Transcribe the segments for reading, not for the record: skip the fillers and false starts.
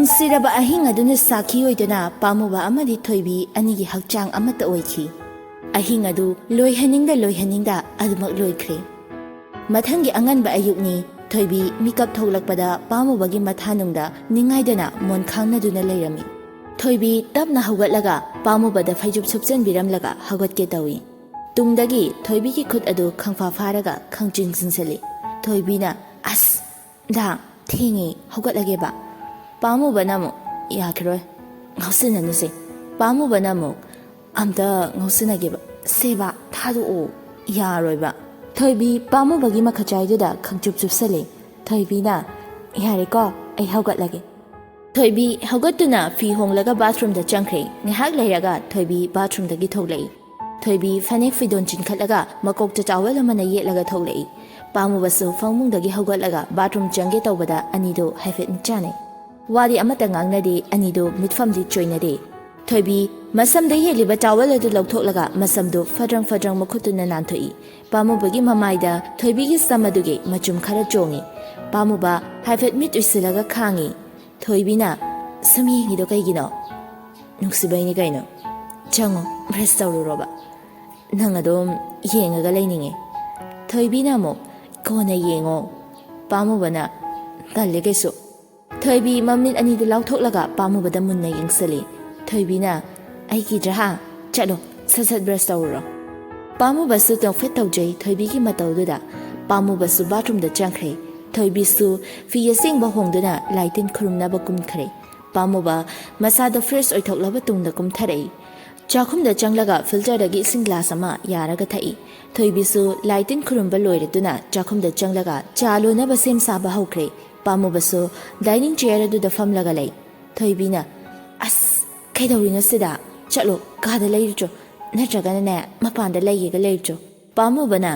ꯅꯨꯡꯁꯤꯔꯕ ꯑꯍꯤꯡ ꯑꯗꯨꯅ ꯁꯥꯈꯤ ꯑꯣꯏꯗꯨꯅ ꯄꯥꯝꯃꯨꯕ ꯑꯃꯗꯤ ꯊꯣꯏꯕꯤ ꯑꯅꯤꯒꯤ ꯍꯛꯆꯥꯡ ꯑꯃꯠꯇ ꯑꯣꯏꯈꯤ꯫ ꯑꯍꯤꯡ ꯑꯗꯨ ꯂꯣꯏꯍꯟꯅꯤꯡꯗ ꯑꯗꯨꯃꯛ ꯂꯣꯏꯈ꯭ꯔꯦ꯫ ꯃꯊꯪꯒꯤ ꯑꯉꯟꯕ ꯑꯌꯨꯛꯅꯤ ꯊꯣꯏꯕꯤ ꯃꯤꯀꯞ ꯊꯣꯛꯂꯛꯄꯗ ꯄꯥꯝꯃꯨꯕꯒꯤ ꯃꯊꯥꯅꯨꯡꯗ ꯅꯤꯡꯉꯥꯏꯗꯅ ꯃꯣꯟ ꯈꯥꯡꯅꯗꯨꯅ ꯂꯩꯔꯝꯃꯤ꯫ ꯊꯣꯏꯕꯤ ꯇꯞꯅ ꯍꯧꯒꯠꯂꯒ ꯄꯥꯝꯃꯨꯕꯗ ꯐꯩꯖꯨꯞ ꯁꯨꯞꯆꯟꯕꯤꯔꯝꯂꯒ ꯍꯧꯒꯠꯀꯦ ꯇꯧꯏ꯫ ꯇꯨꯡꯗꯒꯤ ꯊꯣꯏꯕꯤꯒꯤ ꯈꯨꯠ ꯑꯗꯨ ꯈꯪꯐꯥ ꯐꯥꯔꯒ ꯈꯪꯆꯤꯡ ꯆꯤꯡꯁꯤꯜꯂꯤ꯫ ꯊꯣꯏꯕꯤꯅ "ꯑꯁ ꯗꯥ ꯊꯦꯡꯉꯤ ꯍꯧꯒꯠꯂꯒꯦꯕ"꯫ ꯄꯥꯝꯃꯨꯕꯅ ꯑꯃꯨꯛ "ꯌꯥꯈꯤꯔꯣꯏ ꯉꯥꯎꯁꯤꯟꯅꯅꯨꯁꯦ"꯫ ꯄꯥꯝꯃꯨꯕꯅ ꯑꯃꯨꯛ "ꯑꯝꯇ ꯉꯥꯎꯁꯤꯟꯅꯒꯦꯕ ꯁꯦꯕ ꯊꯥꯗꯣꯛꯑꯣ"꯫ "ꯌꯥꯔꯣꯏꯕ"꯫ ꯊꯣꯏꯕꯤ ꯄꯥꯝꯃꯨꯕꯒꯤ ꯃꯈꯆꯥꯏꯗꯨꯗ ꯈꯪꯆꯨꯞ ꯆꯨꯞꯁꯜꯂꯤ꯫ ꯊꯣꯏꯕꯤꯅ "ꯌꯥꯔꯦꯀꯣ ꯑꯩ ꯍꯧꯒꯠꯂꯒꯦ"꯫ ꯊꯣꯏꯕꯤ ꯍꯧꯒꯠꯇꯨꯅ ꯐꯤ ꯍꯣꯡꯂꯒ ꯕꯥꯊꯔꯨꯝꯗ ꯆꯪꯈ꯭ꯔꯦ꯫ ꯉꯥꯏꯍꯥꯛ ꯂꯩꯔꯒ ꯊꯣꯏꯕꯤ ꯕꯥꯊꯔꯨꯝꯗꯒꯤ ꯊꯣꯛꯂꯛꯏ꯫ ꯊꯣꯏꯕꯤ ꯐꯅꯦꯛ ꯐꯤꯗꯣꯟ ꯆꯤꯟꯈꯠꯂꯒ ꯃꯀꯣꯛꯇ ꯇꯥꯋꯦꯜ ꯑꯃꯅ ꯌꯦꯠꯂꯒ ꯊꯣꯛꯂꯛꯏ꯫ ꯄꯥꯝꯃꯨꯕꯁꯨ ꯐꯃꯨꯡꯗꯒꯤ ꯍꯧꯒꯠꯂꯒ ꯕꯥꯊꯔꯨꯝ ꯆꯪꯒꯦ ꯇꯧꯕꯗ ꯑꯅꯤꯗꯨ ꯍꯥꯏꯐꯦꯠ ꯃꯤꯠꯆꯥꯟꯅꯩ꯫ ꯋꯥꯗꯤ ꯑꯃꯠꯇ ꯉꯥꯡꯅꯗꯦ, ꯑꯅꯤꯗꯨ ꯃꯤꯠꯐꯝꯗꯤ ꯆꯣꯏꯅꯗꯦ꯫ ꯊꯣꯏꯕꯤ ꯃꯁꯝꯗ ꯌꯦꯠꯂꯤꯕ ꯇꯥꯋꯦꯜ ꯑꯗꯨ ꯂꯧꯊꯣꯛꯂꯒ ꯃꯁꯝꯗꯨ ꯐꯗ꯭ꯔꯪ ꯐꯗ꯭ꯔꯪ ꯃꯈꯨꯠꯇꯨꯅ ꯅꯥꯟꯊꯣꯛꯏ꯫ ꯄꯥꯝꯃꯨꯕꯒꯤ ꯃꯃꯥꯏꯗ ꯊꯣꯏꯕꯤꯒꯤ ꯁꯝ ꯑꯗꯨꯒꯤ ꯃꯆꯨꯝ ꯈꯔ ꯆꯣꯡꯏ꯫ ꯄꯥꯝꯃꯨꯕ ꯍꯥꯏꯐꯦꯠ ꯃꯤꯠ ꯎꯏꯁꯤꯜꯂꯒ ꯈꯥꯡꯏ꯫ ꯊꯣꯏꯕꯤꯅ "ꯁꯨꯝ ꯌꯦꯡꯉꯤꯗꯣ ꯀꯩꯒꯤꯅꯣ"꯫ "ꯅꯨꯡꯁꯤꯕꯩꯅꯤ ꯀꯩꯅꯣ, ꯆꯪꯉꯣ ꯕ꯭ꯔꯁ ꯇꯧꯔꯨꯔꯣꯕ, ꯅꯪ ꯑꯗꯨꯝ ꯌꯦꯡꯉꯒ ꯂꯩꯅꯤꯡꯉꯦ"꯫ ꯊꯣꯏꯕꯤꯅ ꯑꯃꯨꯛ "ꯀꯣꯟꯅ ꯌꯦꯡꯉꯣ"꯫ ꯄꯥꯝꯃꯨꯕꯅ "ꯇꯜꯂꯦ ꯀꯩꯁꯨ"꯫ ꯊꯣꯏꯕꯤ ꯃꯃꯤꯠ ꯑꯅꯤꯗꯨ ꯂꯥꯎꯊꯣꯛꯂꯒ ꯄꯥꯝꯃꯨꯕꯗ ꯃꯨꯟꯅ ꯌꯦꯡꯁꯤꯜꯂꯤ꯫ ꯊꯣꯏꯕꯤꯅ "ꯑꯩ ꯀꯤꯗ꯭ꯔꯥ ꯆꯠꯂꯣ ꯁꯠ ꯁꯠ ꯕ꯭ꯔꯁ ꯇꯧꯔꯨꯔꯣ"꯫ ꯄꯥꯝꯃꯨꯕꯁꯨ ꯅꯣꯛꯐꯦꯠ ꯇꯧꯖꯩ ꯊꯣꯏꯕꯤꯒꯤ ꯃꯇꯧꯗꯨꯗ꯫ ꯄꯥꯝꯃꯨꯕꯁꯨ ꯕꯥꯊꯔꯨꯝꯗ ꯆꯪꯈ꯭ꯔꯦ꯫ ꯊꯣꯏꯕꯤꯁꯨ ꯐꯤ ꯑꯁꯦꯡꯕ ꯍꯣꯡꯗꯨꯅ ꯂꯥꯏ ꯇꯤꯟ ꯈꯨꯔꯨꯝꯅꯕ ꯀꯨꯝꯈ꯭ꯔꯦ꯫ ꯄꯥꯝꯃꯨꯕ ꯃꯁꯥꯗꯣ ꯐ꯭ꯔꯦꯁ ꯑꯣꯏꯊꯣꯛꯂꯕ ꯇꯨꯡꯗ ꯀꯨꯝꯊꯔꯛꯏ꯫ ꯆꯥꯛꯈꯨꯝꯗ ꯆꯪꯂꯒ ꯐꯤꯜꯇꯔꯗꯒꯤ ꯏꯁꯤꯡ ꯒ꯭ꯂꯥꯁ ꯑꯃ ꯌꯥꯔꯒ ꯊꯛꯏ꯫ ꯊꯣꯏꯕꯤꯁꯨ ꯂꯥꯏ ꯇꯤꯟ ꯈꯨꯔꯨꯝꯕ ꯂꯣꯏꯔꯗꯨꯅ ꯆꯥꯛꯈꯨꯝꯗ ꯆꯪꯂꯒ ꯆꯥ ꯂꯣꯟꯅꯕ ꯁꯦꯝ ꯁꯥꯕ ꯍꯧꯈ꯭ꯔꯦ꯫ ꯄꯥꯝꯃꯨꯕꯁꯨ ꯗꯥꯏꯅꯤꯡ ꯆꯤꯌꯔ ꯑꯗꯨꯗ ꯐꯝꯂꯒ ꯂꯩ꯫ ꯊꯣꯏꯕꯤꯅ "ꯑꯁ ꯀꯩꯗꯧꯔꯤꯅꯣ ꯁꯤꯗ, ꯆꯠꯂꯣ ꯀꯥꯗ ꯂꯩꯔꯨꯆꯣ, ꯅꯠꯇ꯭ꯔꯒꯅꯅꯦ ꯃꯄꯥꯟꯗ ꯂꯩꯒꯦꯒ ꯂꯩꯔꯨꯆꯣ"꯫ ꯄꯥꯝꯃꯨꯕꯅ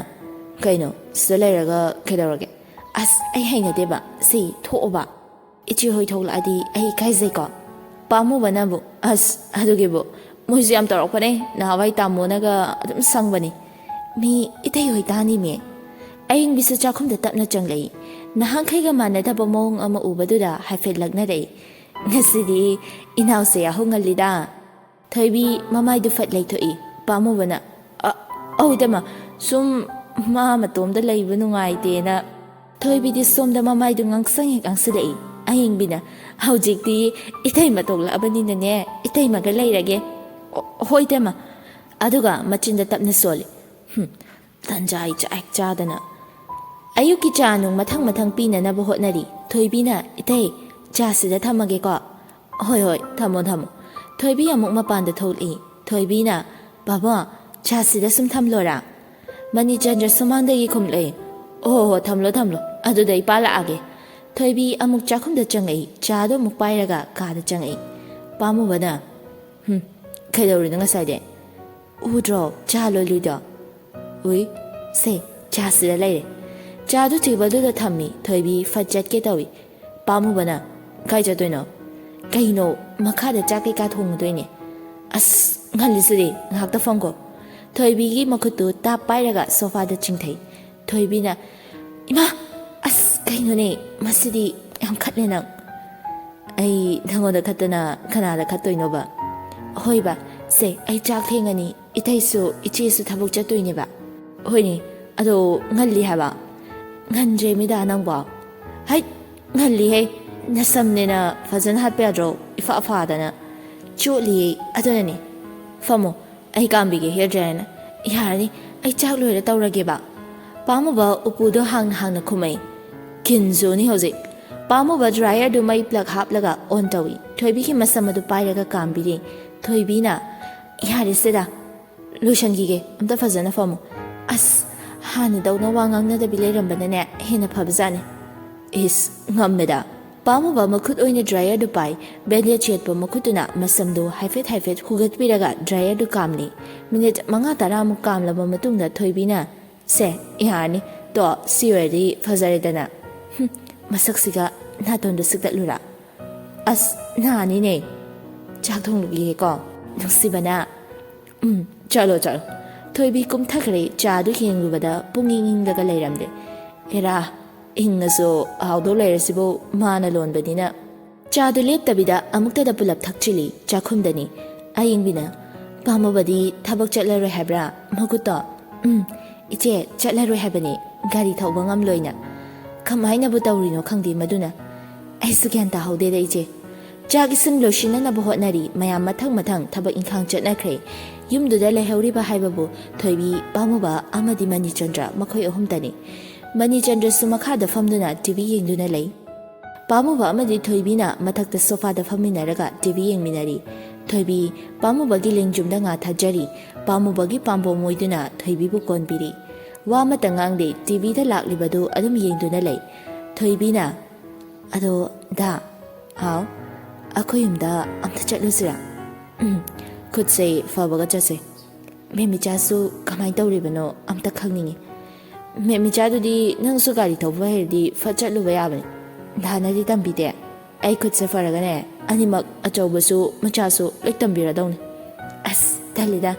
"ꯀꯩꯅꯣ ꯁꯤꯗ ꯂꯩꯔꯒ ꯀꯩꯗꯧꯔꯒꯦ, ꯑꯁ ꯑꯩ ꯍꯩꯅꯗꯦꯕ ꯁꯤ, ꯊꯣꯛꯑꯣꯕ, ꯏꯆꯦꯍꯣꯏ ꯊꯣꯛꯂꯛꯑꯗꯤ ꯑꯩ ꯏꯀꯥꯏꯖꯩꯀꯣ"꯫ ꯄꯥꯝꯃꯨꯕꯅꯕꯨ "ꯑꯁ ꯑꯗꯨꯒꯤꯕꯨ ꯃꯣꯏꯁꯨ ꯌꯥꯝ ꯇꯧꯔꯛꯄꯅꯦ, ꯅꯍꯥꯟꯋꯥꯏ ꯇꯥꯃꯣꯅꯒ ꯑꯗꯨꯝ ꯁꯪꯕꯅꯤ, ꯃꯤ ꯏꯇꯩꯍꯣꯏ ꯇꯥꯅꯤꯃꯦ"꯫ ꯑꯌꯤꯡꯕꯤꯁꯨ ꯆꯥꯛꯈꯨꯝꯗ ꯇꯞꯅ ꯆꯪꯂꯛꯏ꯫ ꯅꯍꯥꯟꯈꯩꯒ ꯃꯥꯟꯅꯗꯕ ꯃꯑꯣꯡ ꯑꯃ ꯎꯕꯗꯨꯗ ꯍꯥꯏꯐꯦꯠ ꯂꯛꯅꯔꯛꯏ꯫ "ꯉꯁꯤꯗꯤ ꯏꯅꯥꯎꯁꯦ ꯌꯥꯍꯧ ꯉꯜꯂꯤꯗ"꯫ ꯊꯣꯏꯕꯤ ꯃꯃꯥꯏꯗꯨ ꯐꯠ ꯂꯩꯊꯣꯛꯏ꯫ ꯄꯥꯝꯃꯨꯕꯅ "ꯑꯧ ꯏꯇꯩꯃ, ꯁꯨꯝ ꯃꯥ ꯃꯇꯣꯝꯗ ꯂꯩꯕ ꯅꯨꯡꯉꯥꯏꯇꯦꯅ"꯫ ꯊꯣꯏꯕꯤꯗꯤ ꯁꯣꯝꯗ ꯃꯃꯥꯏꯗꯨ ꯉꯥꯡꯁꯪ ꯍꯦꯛ ꯉꯥꯡꯁꯤꯜꯂꯛꯏ꯫ ꯑꯌꯤꯡꯕꯤꯅ "ꯍꯧꯖꯤꯛꯇꯤ ꯏꯇꯩꯃ ꯊꯣꯛꯂꯛꯑꯕꯅꯤꯅꯅꯦ ꯏꯇꯩꯃꯒ ꯂꯩꯔꯒꯦ". "ꯍꯣꯏ ꯏꯇꯩꯃ"꯫ ꯑꯗꯨꯒ ꯃꯆꯤꯟꯗ ꯇꯞꯅ ꯁꯣꯜꯂꯤ꯫ "ꯇꯟꯖꯥ ꯏꯆꯥ ꯍꯦꯛ ꯆꯥꯗꯅ"꯫ ꯑꯌꯨꯛꯀꯤ ꯆꯥ ꯅꯨꯡ ꯃꯊꯪ ꯃꯊꯪ ꯄꯤꯅꯅꯕ ꯍꯣꯠꯅꯔꯤ꯫ ꯊꯣꯏꯕꯤꯅ "ꯏꯇꯩ ꯆꯥꯁꯤꯗ ꯊꯝꯃꯒꯦꯀꯣ"꯫ "ꯍꯣꯏ ꯍꯣꯏ ꯊꯝꯃꯣ ꯊꯝꯃꯣ"꯫ ꯊꯣꯏꯕꯤ ꯑꯃꯨꯛ ꯃꯄꯥꯟꯗ ꯊꯣꯛꯂꯛꯏ꯫ ꯊꯣꯏꯕꯤꯅ "ꯕꯥꯕꯣ ꯆꯥꯁꯤꯗ ꯁꯨꯝ ꯊꯝꯂꯣꯔꯥ"꯫ ꯃꯅꯤꯆꯟꯗ꯭ꯔ ꯁꯨꯃꯥꯡꯗꯒꯤ ꯈꯨꯝꯂꯛꯏ꯫ "ꯍꯣ ꯊꯝꯂꯣ ꯊꯝꯂꯣ, ꯑꯗꯨꯗ ꯏꯄꯥ ꯂꯥꯛꯑꯒꯦ". ꯊꯣꯏꯕꯤ ꯑꯃꯨꯛ ꯆꯥꯛꯈꯨꯝꯗ ꯆꯪꯉꯛꯏ꯫ ꯆꯥꯗꯣ ꯑꯃꯨꯛ ꯄꯥꯏꯔꯒ ꯀꯥꯗ ꯆꯪꯉꯛꯏ꯫ ꯄꯥꯝꯃꯨꯕꯅ "ꯀꯩꯗꯧꯔꯤꯅꯣ ꯉꯁꯥꯏꯗꯩ, ꯎꯗ꯭ꯔꯣ ꯆꯥ ꯂꯣꯜꯂꯤꯗꯣ"꯫ "ꯎꯏ, ꯁꯦ ꯆꯥꯁꯤꯗ ꯂꯩꯔꯦ". ꯆꯥꯗꯨ ꯇꯦꯕꯜꯗꯨꯗ ꯊꯝꯃꯤ꯫ ꯊꯣꯏꯕꯤ ꯐꯠ ꯆꯠꯀꯦ ꯇꯧꯏ꯫ ꯄꯥꯝꯃꯨꯕꯅ "ꯀꯥꯏ ꯆꯠꯇꯣꯏꯅꯣ"꯫ "ꯀꯩꯅꯣ ꯃꯈꯥꯗ ꯆꯥꯛ ꯀꯩꯀꯥ ꯊꯣꯡꯉꯨꯗꯣꯏꯅꯦ". "ꯑꯁ ꯉꯜꯂꯤꯁꯤꯗꯤ ꯉꯥꯏꯍꯥꯛꯇ ꯐꯝꯈꯣ". ꯊꯣꯏꯕꯤꯒꯤ ꯃꯈꯨꯠꯇꯨ ꯇꯥꯞ ꯄꯥꯏꯔꯒ ꯁꯣꯐꯥꯗ ꯆꯤꯡꯊꯩ꯫ ꯊꯣꯏꯕꯤꯅ "ꯏꯃꯥ, ꯑꯁ ꯀꯩꯅꯣꯅꯦ ꯃꯁꯤꯗꯤ ꯌꯥꯝ ꯈꯠꯂꯦ ꯅꯪ". "ꯑꯩ ꯅꯪꯉꯣꯟꯗ ꯈꯠꯇꯅ ꯀꯅꯥꯗ ꯈꯠꯇꯣꯏꯅꯣꯕ"꯫ "ꯍꯣꯏꯕ, ꯁꯦ ꯑꯩ ꯆꯥꯛ ꯊꯦꯡꯉꯅꯤ, ꯏꯇꯩꯁꯨ ꯏꯆꯦꯁꯨ ꯊꯕꯛ ꯆꯠꯇꯣꯏꯅꯦꯕ". "ꯍꯣꯏꯅꯦ, ꯑꯗꯣ ꯉꯜꯂꯤ ꯍꯥꯏꯕ". "ꯉꯟꯗ꯭ꯔꯦꯃꯤꯗ ꯅꯪꯕꯣ". "ꯍꯩꯠ ꯉꯜꯂꯤꯍꯦ, ꯅꯁꯝꯅꯦꯅ ꯐꯖꯅ ꯍꯥꯠꯄ ꯌꯥꯗ꯭ꯔꯣ, ꯏꯐꯥ ꯐꯥꯗꯅ"꯫ "ꯆꯣꯠꯂꯤꯌꯦ ꯑꯗꯨꯅꯅꯦ". "ꯐꯝꯃꯣ ꯑꯩ ꯀꯥꯝꯕꯤꯒꯦ ꯍꯤꯌꯔ ꯗ꯭ꯔꯥꯏꯌꯔꯅ". "ꯌꯥꯔꯅꯤ, ꯑꯩ ꯆꯥꯛ ꯂꯣꯏꯔ ꯇꯧꯔꯒꯦꯕ". ꯄꯥꯝꯃꯨꯕ ꯎꯄꯨꯗꯣ ꯍꯥꯡꯅ ꯍꯥꯡꯅ ꯈꯨꯝꯃꯩ꯫ "ꯀꯤꯟꯖꯨꯅꯤ ꯍꯧꯖꯤꯛ". ꯄꯥꯝꯃꯨꯕ ꯗ꯭ꯔꯥꯏꯌꯔꯗꯨ ꯃꯩ ꯄ꯭ꯂꯛ ꯍꯥꯞꯂꯒ ꯑꯣꯟ ꯇꯧꯏ꯫ ꯊꯣꯏꯕꯤꯒꯤ ꯃꯁꯝ ꯑꯗꯨ ꯄꯥꯏꯔꯒ ꯀꯥꯝꯕꯤꯔꯤ꯫ ꯊꯣꯏꯕꯤꯅ "ꯌꯥꯔꯦꯁꯤꯗ, ꯂꯣꯏꯁꯟꯈꯤꯒꯦ, ꯑꯝꯇ ꯐꯖꯅ ꯐꯝꯃꯨ". "ꯑꯁ ꯍꯥꯟꯅꯗꯧꯅ ꯋꯥ ꯉꯥꯡꯅꯗꯕꯤ ꯂꯩꯔꯝꯕꯅꯅꯦ ꯍꯦꯟꯅ ꯐꯕꯖꯥꯠꯅꯤ". "ꯏꯁ ꯉꯝꯃꯦꯗ". ꯄꯥꯝꯃꯨꯕ ꯃꯈꯨꯠ ꯑꯣꯏꯅ ꯗ꯭ꯔꯥꯏꯌꯔꯗꯨ ꯄꯥꯏ꯫ ꯕꯦꯟꯗꯦꯖ ꯌꯦꯠꯄ ꯃꯈꯨꯠꯇꯨꯅ ꯃꯁꯝꯗꯨ ꯍꯥꯏꯐꯦꯠ ꯍꯥꯏꯐꯦꯠ ꯍꯨꯒꯠꯄꯤꯔꯒ ꯗ꯭ꯔꯥꯏꯌꯔꯗꯨ ꯀꯥꯝꯂꯤ꯫ ꯃꯤꯅꯤꯠ 5-10ꯃꯨꯛ ꯀꯥꯝꯂꯕ ꯃꯇꯨꯡꯗ ꯊꯣꯏꯕꯤꯅ "ꯁꯦ ꯌꯥꯔꯅꯤ, ꯇꯣ ꯁꯤ ꯑꯣꯏꯔꯗꯤ ꯐꯖꯔꯦꯗꯅ". "ꯃꯁꯛꯁꯤꯒ ꯅꯥꯇꯣꯟꯗ ꯁꯤꯛꯇꯠꯂꯨꯔꯥ"꯫ "ꯑꯁ ꯅꯥꯅꯤꯅꯦ, ꯆꯥꯛ ꯊꯣꯡꯂꯨꯒꯤꯒꯦꯀꯣ". ꯅꯨꯡꯁꯤꯕꯅ "ꯆꯠꯂꯣ ꯆꯠꯂꯣ". ꯊꯣꯏꯕꯤ ꯀꯨꯝꯊꯈ꯭ꯔꯦ꯫ ꯆꯥꯗꯨ ꯌꯦꯡꯂꯨꯕꯗ ꯄꯨꯡꯏꯪ ꯏꯪꯂꯒ ꯂꯩꯔꯝꯗꯦ꯫ "ꯍꯦꯔꯥ, ꯏꯪꯉꯁꯨ ꯍꯥꯎꯗꯧ ꯂꯩꯔꯁꯤꯕꯨ ꯃꯥꯅ ꯂꯣꯟꯕꯅꯤꯅ". ꯆꯥꯗꯨ ꯂꯦꯞꯇꯕꯤꯗ ꯑꯃꯨꯛꯇꯗ ꯄꯨꯂꯞ ꯊꯛꯆꯤꯜꯂꯤ ꯆꯥꯛꯈꯨꯝꯗꯅꯤ꯫ ꯑꯌꯤꯡꯕꯤꯅ ꯄꯥꯝꯃꯨꯕꯗꯤ ꯊꯕꯛ ꯆꯠꯂꯔꯣꯏ ꯍꯥꯏꯕ꯭ꯔꯥ? ꯃꯈꯨꯠꯇꯣ ꯏꯆꯦ ꯆꯠꯂꯔꯣꯏ ꯍꯥꯏꯕꯅꯤ, ꯒꯥꯔꯤ ꯊꯧꯕ ꯉꯝꯂꯣꯏꯅ꯫ ꯀꯃꯥꯏꯅꯕꯨ ꯇꯧꯔꯤꯅꯣ ꯈꯪꯗꯦ ꯃꯗꯨꯅ, ꯑꯩꯁꯨ ꯒ꯭ꯌꯥꯟ ꯇꯥꯍꯧꯗꯦꯗ ꯏꯆꯦ꯫ ꯆꯥꯛ ꯏꯁꯤꯡ ꯂꯣꯏꯁꯤꯟꯅꯅꯕ ꯍꯣꯠꯅꯔꯤ, ꯃꯌꯥꯝ ꯃꯊꯪ ꯃꯊꯪ ꯊꯕꯛ ꯏꯪꯈꯥꯡ ꯆꯠꯅꯈ꯭ꯔꯦ꯫ ꯌꯨꯝꯗꯨꯗ ꯂꯩꯍꯧꯔꯤꯕ ꯍꯥꯏꯕꯕꯨ ꯊꯣꯏꯕꯤ, ꯄꯥꯝꯃꯨꯕ ꯑꯃꯗꯤ ꯃꯅꯤꯆꯟꯗ꯭ꯔ, ꯃꯈꯣꯏ ꯑꯍꯨꯝꯇꯅꯤ꯫ ꯃꯅꯤꯆꯟꯗ꯭ꯔꯁꯨ ꯃꯈꯥꯗ ꯐꯝꯗꯨꯅ ꯇꯤꯚꯤ ꯌꯦꯡꯗꯨꯅ ꯂꯩ꯫ ꯄꯥꯝꯃꯨꯕ ꯑꯃꯗꯤ ꯊꯣꯏꯕꯤꯅ ꯃꯊꯛꯇ ꯁꯣꯐꯥꯗ ꯐꯝꯃꯤꯟꯅꯔꯒ ꯇꯤꯚꯤ ꯌꯦꯡꯃꯤꯟꯅꯔꯤ꯫ ꯊꯣꯏꯕꯤ ꯄꯥꯝꯃꯨꯕꯒꯤ ꯂꯦꯡꯖꯨꯝꯗ ꯉꯥ ꯊꯥꯖꯔꯤ, ꯄꯥꯝꯃꯨꯕꯒꯤ ꯄꯥꯝꯕꯣꯝ ꯑꯣꯏꯗꯨꯅ ꯊꯣꯏꯕꯤꯕꯨ ꯀꯣꯟꯕꯤꯔꯤ꯫ ꯋꯥ ꯑꯃꯠꯇ ꯉꯥꯡꯗꯦ, ꯇꯤꯚꯤꯗ ꯂꯥꯛꯂꯤꯕꯗꯨ ꯑꯗꯨꯝ ꯌꯦꯡꯗꯨꯅ ꯂꯩ꯫ ꯊꯣꯏꯕꯤꯅ ꯑꯗꯣ ꯗꯥ, ꯍꯥꯎ, ꯑꯩꯈꯣꯏ ꯌꯨꯝꯗ ꯑꯝꯇ ꯆꯠꯂꯨꯁꯤꯔꯥ? ꯈꯨꯠꯁꯦ ꯐꯕꯒ ꯆꯠꯁꯦ꯫ ꯃꯦꯝꯃꯤꯆꯥꯁꯨ ꯀꯃꯥꯏꯅ ꯇꯧꯔꯤꯕꯅꯣ ꯑꯝꯇ ꯈꯪꯅꯤꯡꯉꯤ꯫ ꯃꯦꯝꯃꯤꯆꯥꯗꯨꯗꯤ ꯅꯪꯁꯨ ꯒꯥꯔꯤ ꯊꯧꯕ ꯍꯩꯔꯗꯤ ꯐꯠ ꯆꯠꯂꯨꯕ ꯌꯥꯕꯅꯤ꯫ ꯗꯥꯅꯗꯤ ꯇꯝꯕꯤꯗꯦ? ꯑꯩ ꯈꯨꯠꯁꯦ ꯐꯔꯒꯅꯦ ꯑꯅꯤꯃꯛ ꯑꯆꯧꯕꯁꯨ ꯃꯆꯥꯁꯨ ꯂꯣꯏ ꯇꯝꯕꯤꯔꯗꯧꯅꯤ꯫ ꯑꯁ ꯇꯜꯂꯤꯗ,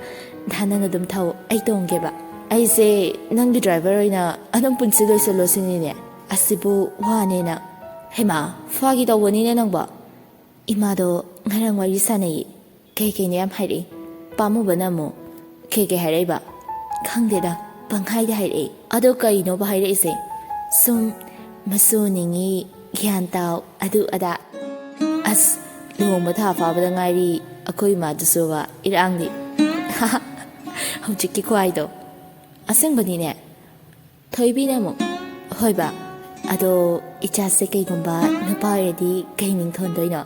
ꯗꯥ ꯅꯪ ꯑꯗꯨꯝ ꯊꯧ, ꯑꯩ ꯇꯣꯡꯒꯦꯕ꯫ ꯑꯩꯁꯦ ꯅꯪꯒꯤ ꯗ꯭ꯔꯥꯏꯚꯔ ꯑꯣꯏꯅ ꯑꯗꯨꯝ ꯄꯨꯟꯁꯤ ꯂꯣꯏꯁꯤꯜꯂꯣ ꯁꯤꯅꯤꯅꯦ? ꯑꯁꯤꯕꯨ ꯋꯥꯅꯦꯅ꯫ ꯍꯩꯃꯥ, ꯐꯥꯒꯤ ꯇꯧꯕꯅꯤꯅꯦ ꯅꯪꯕꯣ꯫ ꯏꯃꯥꯗꯣ ꯉꯔꯥꯡ ꯋꯥꯔꯤ ꯁꯥꯟꯅꯩ, ꯀꯩꯀꯩꯅꯣ ꯌꯥꯝ ꯍꯥꯏꯔꯛꯏ꯫ ꯄꯥꯝꯃꯨꯕꯅ ꯑꯃꯨꯛ ꯀꯩꯀꯩ ꯍꯥꯏꯔꯛꯏꯕ? ꯈꯪꯗꯦꯗ, ꯄꯪꯍꯥꯏꯗ ꯍꯥꯏꯔꯛꯏ꯫ ꯑꯗꯣ ꯀꯩꯅꯣꯕ ꯍꯥꯏꯔꯛꯏꯁꯦ? ꯁꯨꯝ ꯃꯁꯨ ꯅꯤꯡꯉꯤ, ꯒ꯭ꯌꯥꯟ ꯇꯥꯎ, ꯑꯗꯨ ꯑꯗꯥ꯫ ꯑꯁ, ꯂꯨꯍꯣꯡꯕ ꯊꯥ ꯐꯥꯕꯗ ꯉꯥꯏꯔꯤ ꯑꯩꯈꯣꯏ ꯏꯃꯥꯗꯨꯁꯨꯕ ꯏꯔꯥꯡꯗꯤ꯫ ꯍꯧꯖꯤꯛꯀꯤ ꯈꯨꯍꯥꯏꯗꯣ ꯑꯁꯦꯡꯕꯅꯤꯅꯦ꯫ ꯊꯣꯏꯕꯤꯅ ꯑꯃꯨꯛ ꯍꯣꯏꯕ, ꯑꯗꯣ ꯏꯆꯥꯁꯦ ꯀꯩꯒꯨꯝꯕ ꯅꯨꯄꯥ ꯑꯣꯏꯔꯗꯤ ꯀꯩ ꯃꯤꯡ ꯊꯣꯟꯗꯣꯏꯅꯣ?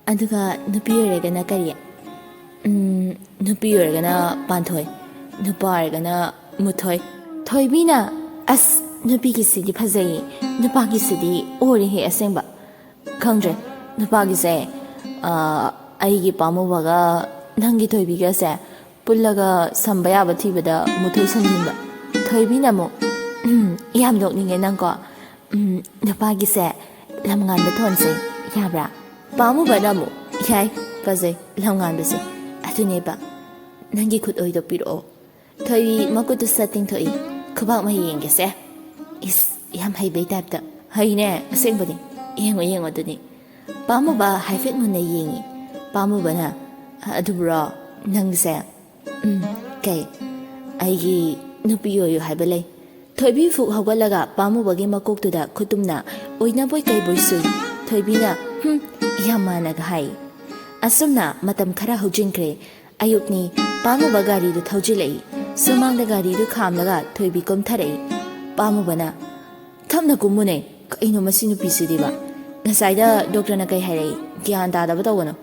ꯑꯗꯨꯒ ꯅꯨꯄꯤ ꯑꯣꯏꯔꯒꯅ ꯀꯔꯤ? ꯅꯨꯄꯤ ꯑꯣꯏꯔꯒꯅ ꯄꯥꯟꯊꯣꯏ, ꯅꯨꯄꯥ ꯑꯣꯏꯔꯒꯅ ꯃꯨꯊꯣꯏ꯫ ꯊꯣꯏꯕꯤꯅ ꯑꯁ, ꯅꯨꯄꯤꯒꯤꯁꯤꯗꯤ ꯐꯖꯩꯌꯦ, ꯅꯨꯄꯥꯒꯤꯁꯤꯗꯤ ꯑꯣꯏꯔꯦꯍꯦ ꯑꯁꯦꯡꯕ꯫ ꯈꯪꯗ꯭ꯔꯦ, ꯅꯨꯄꯥꯒꯤꯁꯦ ꯑꯩꯒꯤ ꯄꯥꯝꯃꯨꯕꯒ ꯅꯪꯒꯤ ꯊꯣꯏꯕꯤꯒꯁꯦ ꯄꯨꯜꯂꯒ ꯁꯝꯕ ꯌꯥꯕ ꯊꯤꯕꯗ ꯃꯨꯊꯣꯏ ꯁꯝꯖꯤꯟꯕ꯫ ꯊꯣꯏꯕꯤꯅ ꯑꯃꯨꯛ ꯌꯥꯝ ꯅꯣꯛꯅꯤꯡꯉꯦ ꯅꯪꯀꯣ꯫ ꯅꯨꯄꯥꯒꯤꯁꯦ ꯂꯝꯉꯥꯟꯕ ꯊꯣꯟꯁꯦ, ꯌꯥꯕ꯭ꯔꯥ? ꯄꯥꯝꯃꯨꯕꯅ ꯑꯃꯨꯛ ꯌꯥꯏ, ꯐꯖꯩ ꯂꯝꯉꯥꯟꯕꯁꯦ, ꯑꯗꯨꯅꯦꯕ, ꯅꯪꯒꯤ ꯈꯨꯠ ꯑꯣꯏꯗꯣ ꯄꯤꯔꯛꯑꯣ꯫ ꯊꯣꯏꯕꯤ ꯃꯈꯨꯠꯇꯨ ꯁꯠ ꯇꯤꯡꯊꯣꯛꯏ꯫ ꯈꯨꯕꯥꯛ ꯃꯍꯤ ꯌꯦꯡꯒꯦꯁꯦ꯫ ꯏꯁ, ꯌꯥꯝ ꯍꯩꯕꯩ ꯇꯥꯏꯞꯇ꯫ ꯍꯩꯅꯦ ꯑꯁꯦꯡꯕꯅꯤ, ꯌꯦꯡꯉꯣ ꯌꯦꯡꯉꯣ ꯑꯗꯨꯅꯤ꯫ ꯄꯥꯝꯃꯨꯕ ꯍꯥꯏꯐꯦꯠ ꯃꯨꯟꯅ ꯌꯦꯡꯉꯤ꯫ ꯄꯥꯝꯃꯨꯕꯅ ꯑꯗꯨꯕꯨꯔꯣ ꯅꯪꯁꯦ ꯀꯩ ꯑꯩꯒꯤ ꯅꯨꯄꯤ ꯑꯣꯏꯌꯨ ꯍꯥꯏꯕ ꯂꯩ꯫ ꯊꯣꯏꯕꯤ ꯐꯨꯛ ꯍꯧꯒꯠꯂꯒ ꯄꯥꯝꯃꯨꯕꯒꯤ ꯃꯀꯣꯛꯇꯨꯗ ꯈꯨꯇꯨꯝꯅ ꯑꯣꯏꯅꯕꯣꯏ ꯀꯩꯕꯣꯏ ꯁꯨꯏ꯫ ꯊꯣꯏꯕꯤꯅ ꯌꯥꯝ ꯃꯥꯟꯅꯒ ꯍꯥꯏ꯫ ꯑꯁꯨꯝꯅ ꯃꯇꯝ ꯈꯔ ꯍꯧꯖꯤꯟꯈ꯭ꯔꯦ꯫ ꯑꯌꯨꯛꯅꯤ, ꯄꯥꯝꯃꯨꯕ ꯒꯥꯔꯤꯗꯨ ꯊꯧꯖꯤꯜꯂꯛꯏ꯫ ꯁꯨꯃꯥꯡꯗ ꯒꯥꯔꯤꯗꯨ ꯈꯥꯝꯂꯒ ꯊꯣꯏꯕꯤ ꯀꯨꯝꯊꯔꯛꯏ꯫ ꯄꯥꯝꯃꯨꯕꯅ ꯊꯞꯅ ꯀꯨꯝꯃꯨꯅꯦ, ꯀꯩꯅꯣ ꯃꯁꯤ ꯅꯨꯄꯤꯁꯤꯗꯤꯕ, ꯉꯁꯥꯏꯗ ꯗꯣꯛꯇꯔꯅ ꯀꯩ ꯍꯥꯏꯔꯛꯏ? ꯒ꯭ꯌꯥꯟ ꯇꯥꯗꯕ ꯇꯧꯒꯅꯨ꯫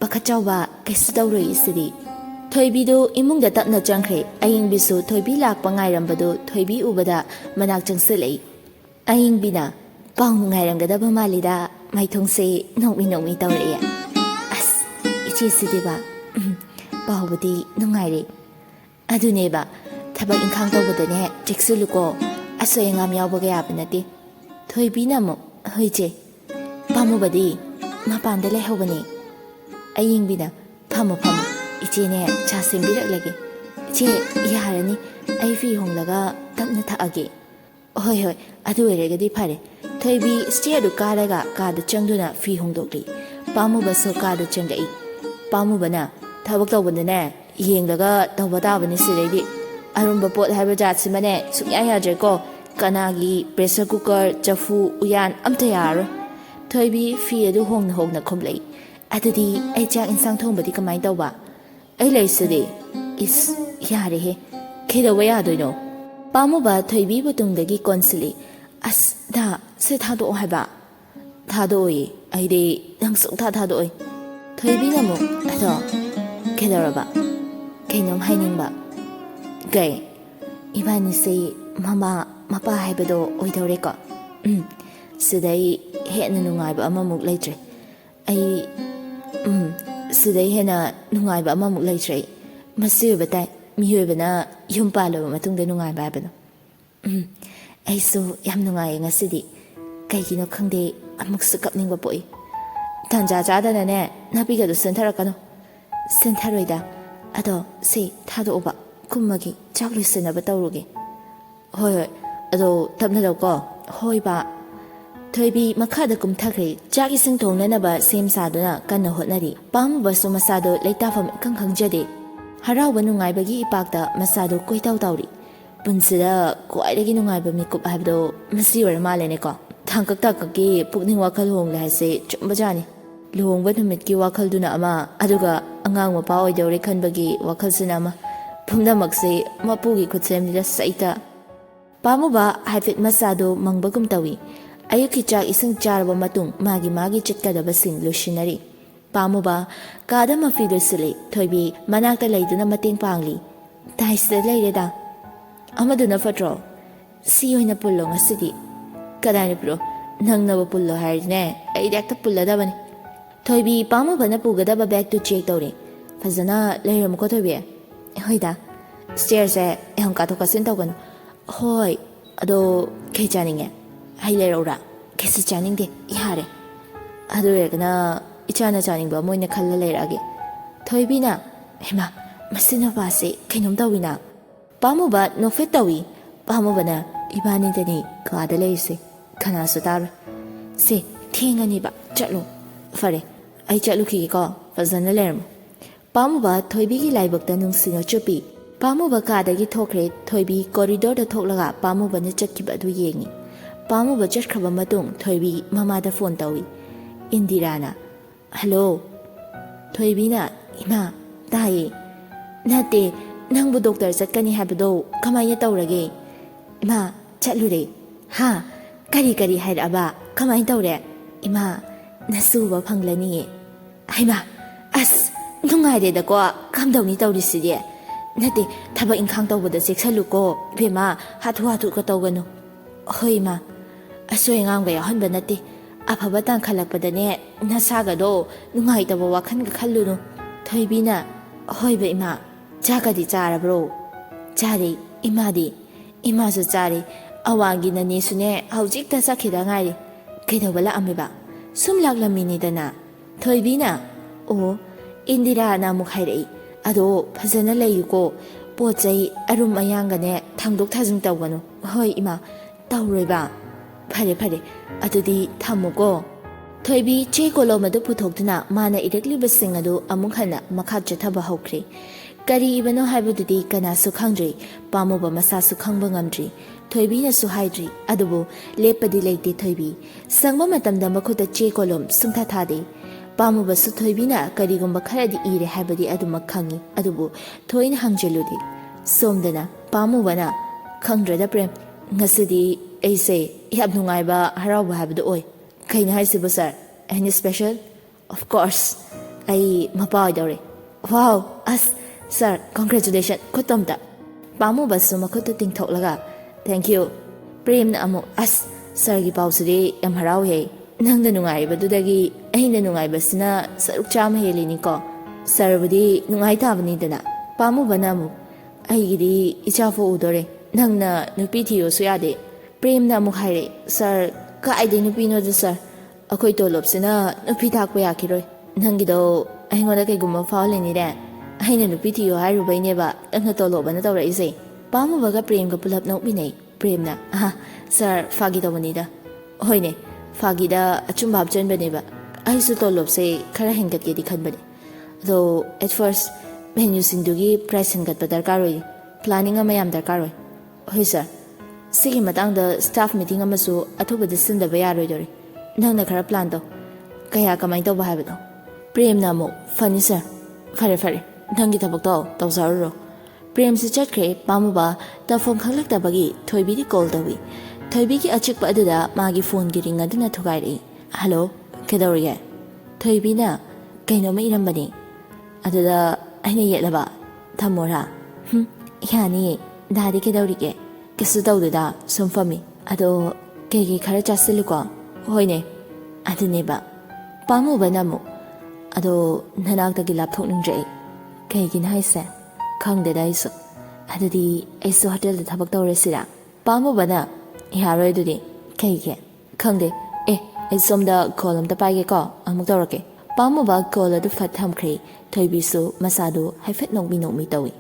ꯄꯥꯈꯠ ꯆꯥꯎꯕ, ꯀꯩꯁꯨ ꯇꯧꯔꯣꯏ ꯁꯤꯗꯤ꯫ ꯊꯣꯏꯕꯤꯗꯨ ꯏꯃꯨꯡꯗ ꯇꯞꯅ ꯆꯪꯈ꯭ꯔꯦ꯫ ꯑꯌꯤꯡꯕꯤꯁꯨ ꯊꯣꯏꯕꯤ ꯂꯥꯛꯄ ꯉꯥꯏꯔꯝꯕꯗꯨ ꯊꯣꯏꯕꯤ ꯎꯕꯗ ꯃꯅꯥꯛ ꯆꯪꯁꯤꯜꯂꯛꯏ꯫ ꯑꯌꯤꯡꯕꯤꯅ ꯄꯥꯎ ꯅꯨꯡꯉꯥꯏꯔꯝꯒꯗꯕ ꯃꯥꯜꯂꯤꯗ, ꯃꯥꯏꯊꯣꯡꯁꯦ ꯅꯣꯛꯃꯤ ꯅꯣꯛꯃꯤ ꯇꯧꯔꯛꯑꯦ꯫ ꯑꯁ, ꯏꯆꯦꯁꯤꯗꯤꯕ ꯄꯥꯎꯕꯨꯗꯤ ꯅꯨꯡꯉꯥꯏꯔꯦ꯫ ꯑꯗꯨꯅꯦꯕ, ꯊꯕꯛ ꯏꯪꯈꯥꯡ ꯇꯧꯕꯗꯅꯦ ꯆꯦꯛꯁꯤꯜꯂꯨꯀꯣ, ꯑꯁꯣꯏ ꯑꯉꯥꯝ ꯌꯥꯎꯕꯒ ꯌꯥꯕ ꯅꯠꯇꯦ꯫ ꯊꯣꯏꯕꯤꯅ ꯑꯃꯨꯛ ꯍꯣꯏ ꯆꯦ꯫ ꯄꯥꯝꯃꯨꯕꯗꯤ ꯃꯄꯥꯟꯗ ꯂꯩꯍꯧꯕꯅꯤ꯫ ꯑꯌꯤꯡꯕꯤꯅ ꯐꯝꯃꯨ ꯐꯝꯃꯨ, ꯏꯆꯦꯅꯦ ꯆꯥ ꯁꯦꯝꯕꯤꯔꯛꯂꯒꯦ꯫ ꯏꯆꯦ ꯌꯥꯔꯅꯤ, ꯑꯩ ꯐꯤ ꯍꯣꯡꯂꯒ ꯇꯞꯅ ꯊꯛꯑꯒꯦ꯫ ꯍꯣꯏ ꯍꯣꯏ, ꯑꯗꯨ ꯑꯣꯏꯔꯒꯗꯤ ꯐꯔꯦ꯫ ꯊꯣꯏꯕꯤ ꯁ꯭ꯇꯤꯌꯔꯗꯨ ꯀꯥꯔꯒ ꯀꯥꯗ ꯆꯪꯗꯨꯅ ꯐꯤ ꯍꯣꯡꯗꯣꯛꯂꯤ꯫ ꯄꯥꯝꯃꯨꯕꯁꯨ ꯀꯥꯗ ꯆꯪꯂꯛꯏ꯫ ꯄꯥꯝꯃꯨꯕꯅ ꯊꯕꯛ ꯇꯧꯕꯗꯅꯦ ꯌꯦꯡꯂꯒ ꯇꯧꯕ ꯇꯥꯕꯅꯤ ꯁꯤꯗꯩꯗꯤ꯫ ꯑꯔꯨꯝꯕ ꯄꯣꯠ ꯍꯥꯏꯕ ꯖꯥꯠꯁꯤꯃꯅꯦ ꯁꯨꯡꯌꯥ ꯌꯥꯗ꯭ꯔꯦꯀꯣ꯫ ꯀꯅꯥꯒꯤ ꯄ꯭ꯔꯦꯁꯔ ꯀꯨꯀꯔ, ꯆꯐꯨ, ꯎꯌꯥꯟ ꯑꯝꯇ ꯌꯥꯔꯔꯣꯏ꯫ ꯊꯣꯏꯕꯤ ꯐꯤ ꯑꯗꯨ ꯍꯣꯡꯅ ꯍꯣꯡꯅ ꯈꯨꯝꯂꯛꯏ꯫ ꯑꯗꯨꯗꯤ ꯑꯩ ꯆꯥꯛ ꯏꯟꯁꯥꯡ ꯊꯣꯡꯕꯗꯤ ꯀꯃꯥꯏꯅ ꯇꯧꯕ? ꯑꯩ ꯂꯩꯁꯤꯗꯤ꯫ ꯏꯁ, ꯌꯥꯔꯦꯍꯦ, ꯀꯩꯗꯧꯕ ꯌꯥꯗꯣꯏꯅꯣ? ꯄꯥꯝꯃꯨꯕ ꯊꯣꯏꯕꯤꯕꯨ ꯇꯨꯡꯗꯒꯤ ꯀꯣꯟꯁꯤꯜꯂꯤ꯫ ꯑꯁ ꯗꯥ, ꯁꯤ ꯊꯥꯗꯣꯛꯑꯣ ꯍꯥꯏꯕ꯫ ꯊꯥꯗꯣꯛꯑꯣꯏ, ꯑꯩꯗꯤ ꯅꯪ ꯁꯨꯡꯊꯥ ꯊꯥꯗꯣꯛꯑꯣꯏ꯫ ꯊꯣꯏꯕꯤꯅ ꯑꯃꯨꯛ ꯑꯗꯣ ꯀꯩꯗꯧꯔꯕ? ꯀꯩꯅꯣꯝ ꯍꯥꯏꯅꯤꯡꯕ꯫ ꯀꯩ? ꯏꯕꯥꯅꯤꯁꯦ ꯃꯃꯥ ꯃꯄꯥ ꯍꯥꯏꯕꯗꯣ ꯑꯣꯏꯗꯧꯔꯦꯀꯣ? ꯁꯤꯗꯩ ꯍꯦꯟꯅ ꯅꯨꯡꯉꯥꯏꯕ ꯑꯃꯃꯨꯛ ꯂꯩꯇ꯭ꯔꯦ ꯑꯩ ꯁꯤꯗꯩ ꯍꯦꯟꯅ ꯅꯨꯡꯉꯥꯏꯕ ꯑꯃꯃꯨꯛ ꯂꯩꯇ꯭ꯔꯦ ꯑꯩ꯫ ꯃꯁꯤ ꯑꯣꯏꯕ ꯇꯥꯏ, ꯃꯤꯑꯣꯏꯕꯅ ꯌꯨꯝ ꯄꯥꯜꯂꯕ ꯃꯇꯨꯡꯗ ꯅꯨꯡꯉꯥꯏꯕ ꯍꯥꯏꯕꯗꯣ꯫ ꯑꯩꯁꯨ ꯌꯥꯝ ꯅꯨꯡꯉꯥꯏꯌꯦ ꯉꯁꯤꯗꯤ꯫ ꯀꯩꯒꯤꯅꯣ ꯈꯪꯗꯦ, ꯑꯃꯨꯛꯁꯨ ꯀꯞꯅꯤꯡꯕ ꯄꯣꯛꯏ꯫ ꯇꯥꯟꯖꯥ ꯆꯥꯗꯅꯅꯦ ꯅꯥꯄꯤꯒꯗꯣ ꯁꯦꯟꯊꯔꯛꯀꯅꯨ꯫ ꯁꯦꯟꯊꯔꯣꯏꯗ, ꯑꯗꯣ ꯁꯤ ꯊꯥꯗꯣꯛꯑꯣꯕ, ꯀꯨꯝꯃꯒꯦ, ꯆꯥꯛ ꯂꯣꯏꯁꯤꯟꯅꯕ ꯇꯧꯔꯨꯒꯦ꯫ ꯍꯣꯏ ꯍꯣꯏ, ꯑꯗꯣ ꯇꯞꯅ ꯇꯧꯀꯣ꯫ ꯍꯣꯏ ꯕꯥ꯫ Toibi makada kumthakri chak ising thongnanaba sem saduna kanna hotnari pamubasu masado leitafam kang khangjade harawa nungaibagi ipakta masado koitaw tawri punsida kwaidagi nungaiba mikup habdo masi wer malene ko thangkak takki pukning wakhal hong lai se chumbajani luhongba numit ki wakhal duna ama aduga angang mapa oidore khanbagi wakhal sinama phumdamak se mapugi khutsemnida saita pamuba haifit masado mangbagum tawi ayuki chak ising charba matung magi chitkadaba sing lushinari pamuba kada mafi dusili thoibi manakta leiduna mating pangli taisda leireda amaduna fatro si oina pullo ngasidi kadani pro nangnaba pullo hairne aidakta pulladabani thoibi pamuba na pugadaba bag to check tawri fazana leiram ko thoibi hoida stairs e ehon ka to kasin tawgan hoi ado ke janinge hailera kesi janingde yare aduregna ichana janingba moina khalla leirage thoibina hema masina base kainom tawina pamuba nofet tawi pamubana ibani dani kada leise kana sutar se thengani ba chalo fare ai chalu ki ko fazana lerm pamuba thoibi gi laibakta nungsino chupi pamuba kada gi thokre thoibi corridor da thoklaga pamuba ne chatkiba du yengi pamuba chatkhaba matung thoibi mama da phone tawi indirana hello thoibina ima dai nate nangbu doctor chatkani habdo kamaya tawrage ima chatlure ha kari hairaba kamai tawre ima nasuba phanglani haima as nungaire da ko kamdawni tawriside nate thaba inkhang tawbada cheksaluko bema hathu ka tawganu hoima asoi ngam ga yahanba nate afaba tan khalakpadane nasagado nungaitaba wakhan ga khallunu thoibina hoiba ima chakadi charabro chari imasu chari awangi nani sune haujik ta sakhida ngai keidobala amiba sumlak lamini dana thoibina o indira na mukhairei ado phajana leiyuko pochai arum ayangane thangdok thajing tawganu hoi ima tawroiba phare adudi thamuko thoibi che kolo madu puthokduna mana irekliba sing adu amuk hana makha chathaba hokri kari ibano haibududi kana su khangdri pamuba masa su khangba ngamdri thoibi na su haidri adubu lepadi leite thoibi sangba matamda makhuta che kolom sungtha thade pamuba su thoibi na kari gumba kharadi ire haibadi adu makhangi adubu thoina hangjeludi somdana pamuba na khangrada prem ngasidi aise yab nungaiba harawba habdu oi kaina haisibu sir any special of course ai mapa dore wow as sir congratulations khutomta pamuba su makhutu tingthoklaga thank you prem na amu as sir gi pausuri yam haraw he nangda nungaiba dudagi aina nungaiba sina saruk cham helini ko sir budi nungai tabani dana pamuba namu ai gidi ichafo udore nangna nupi thiyo suyade prem na mukhaire sir ka aide nupi no du sir akoi tolop sina nupi thakpa yakiroi nangido aingoda kaigumma fawleni de aina nupi thiyo hairu baineba angna toloba na tawra ise pamuba ga prem ga pulap no binai prem na sir fagi tawani da hoine fagi da achum bab chen baneba aisu tolop se khara hengat ge dikhan bane though at first menu sindugi price hengat ba darkar roi planning amayam darkar roi hoi sir sigi matang da staff meeting amasu athuba disin da baya roi dori nangna khara plan to kaya kamai to ba habado prem na mo funny sir fare nangi thabak to tawsaro prem si chatkre pamuba ta phone khalak ta bagi thoibi di call dawi thoibi ki achik pa aduda magi phone gi ring aduna thugai ri hello kedoriye thoibi na kaino mai rambani aduda aine yelaba thamora yani dadi kedorige kesu tawduda sumfami ado kege khara chasiluko hoine aduneba pamuba namu ado nanak tagi lapthok ningre kaigin haise khangdeda isu adudi aisu hotel da thabak tawresira pamuba na yaroi dudi kaige khangde somda kolam ta paige ko amuk tawrake pamuba kola du fat thamkhre thoibisu masadu haifet nokmi tawi